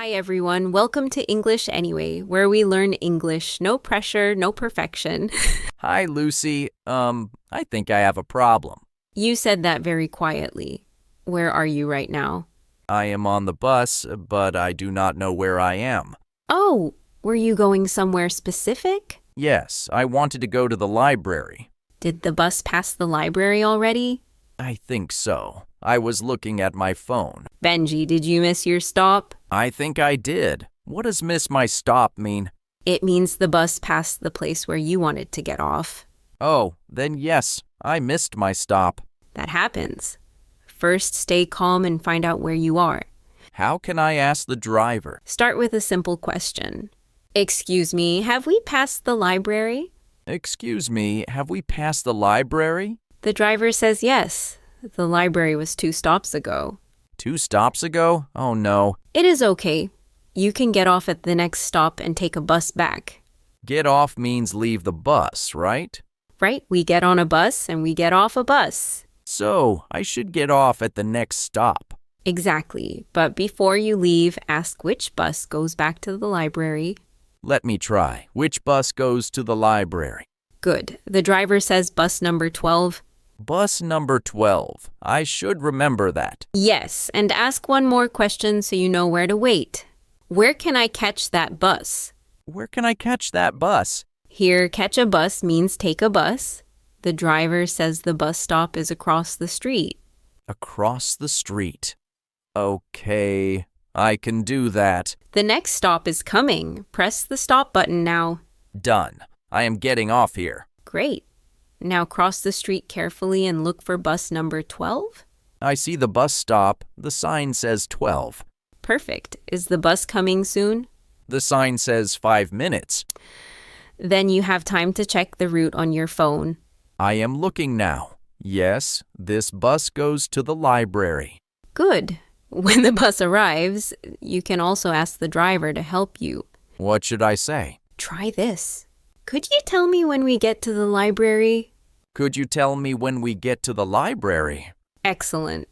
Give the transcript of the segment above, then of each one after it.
Hi everyone, welcome to English Anyway, where we learn English, no pressure, no perfection. Hi, Lucy. I think I have a problem. You said that very quietly. Where are you right now? I am on the bus, but I do not know where I am. Oh, were you going somewhere specific? Yes, I wanted to go to the library. Did the bus pass the library already? I think so. I was looking at my phone. Benji, did you miss your stop? I think I did. What does miss my stop mean? It means the bus passed the place where you wanted to get off. Oh, then yes, I missed my stop. That happens. First, stay calm and find out where you are. How can I ask the driver? Start with a simple question. Excuse me, have we passed the library? Excuse me, have we passed the library? The driver says yes. The library was 2 stops ago. 2 stops ago? Oh no. It is okay. You can get off at the next stop and take a bus back. Get off means leave the bus, right? Right? We get on a bus and we get off a bus. So, I should get off at the next stop. Exactly. But before you leave, ask which bus goes back to the library. Let me try. Which bus goes to the library? Good. The driver says bus number 12. Bus number 12. I should remember that. Yes, and ask one more question so you know where to wait. Where can I catch that bus? Where can I catch that bus? Here, catch a bus means take a bus. The driver says the bus stop is across the street. Across the street. Okay, I can do that. The next stop is coming. Press the stop button now. Done. I am getting off here. Great. Now cross the street carefully and look for bus number 12. I see the bus stop. The sign says 12. Perfect. Is the bus coming soon? The sign says 5 minutes. Then you have time to check the route on your phone. I am looking now. Yes, this bus goes to the library. Good. When the bus arrives, you can also ask the driver to help you. What should I say? Try this. Could you tell me when we get to the library? Could you tell me when we get to the library? Excellent.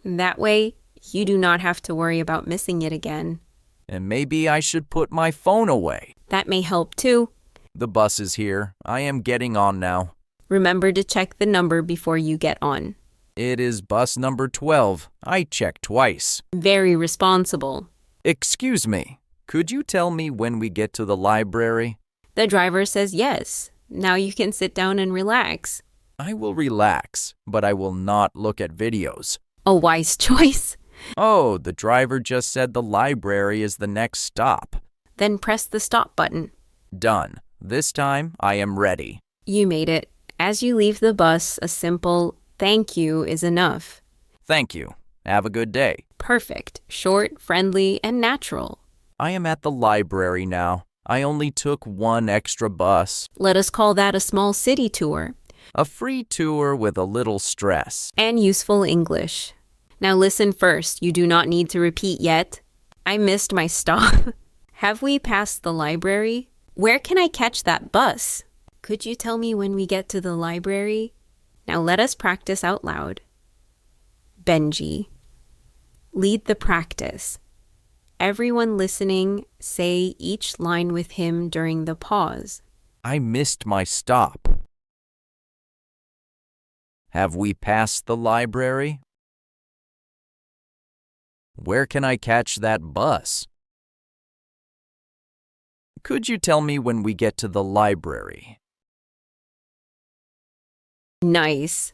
That way, you do not have to worry about missing it again. And maybe I should put my phone away. That may help too. The bus is here. I am getting on now. Remember to check the number before you get on. It is bus number 12. I checked twice. Very responsible. Excuse me. Could you tell me when we get to the library? The driver says yes. Now you can sit down and relax. I will relax, but I will not look at videos. A wise choice. Oh, the driver just said the library is the next stop. Then press the stop button. Done. This time, I am ready. You made it. As you leave the bus, a simple thank you is enough. Thank you. Have a good day. Perfect. Short, friendly, and natural. I am at the library now. I only took 1 extra bus. Let us call that a small city tour. A free tour with a little stress. And useful English. Now listen first. You do not need to repeat yet. I missed my stop. Have we passed the library? Where can I catch that bus? Could you tell me when we get to the library? Now let us practice out loud. Benji. Lead the practice. Everyone listening, say each line with him during the pause. I missed my stop. Have we passed the library? Where can I catch that bus? Could you tell me when we get to the library? Nice.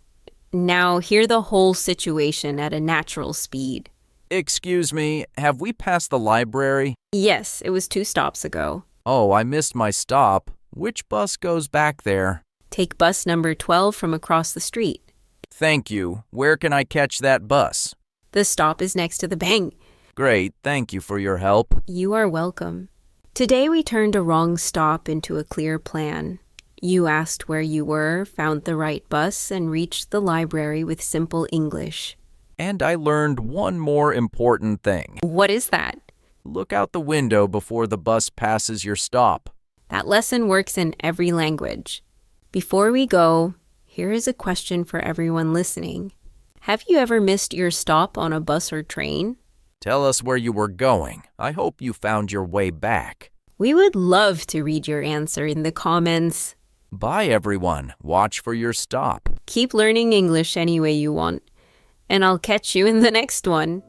Now hear the whole situation at a natural speed. Excuse me, have we passed the library? Yes, it was 2 stops ago. Oh, I missed my stop. Which bus goes back there? Take bus number 12 from across the street. Thank you. Where can I catch that bus? The stop is next to the bank. Great, thank you for your help. You are welcome. Today we turned a wrong stop into a clear plan. You asked where you were, found the right bus, and reached the library with simple English. And I learned one more important thing. What is that? Look out the window before the bus passes your stop. That lesson works in every language. Before we go, here is a question for everyone listening. Have you ever missed your stop on a bus or train? Tell us where you were going. I hope you found your way back. We would love to read your answer in the comments. Bye, everyone. Watch for your stop. Keep learning English any way you want. And I'll catch you in the next one.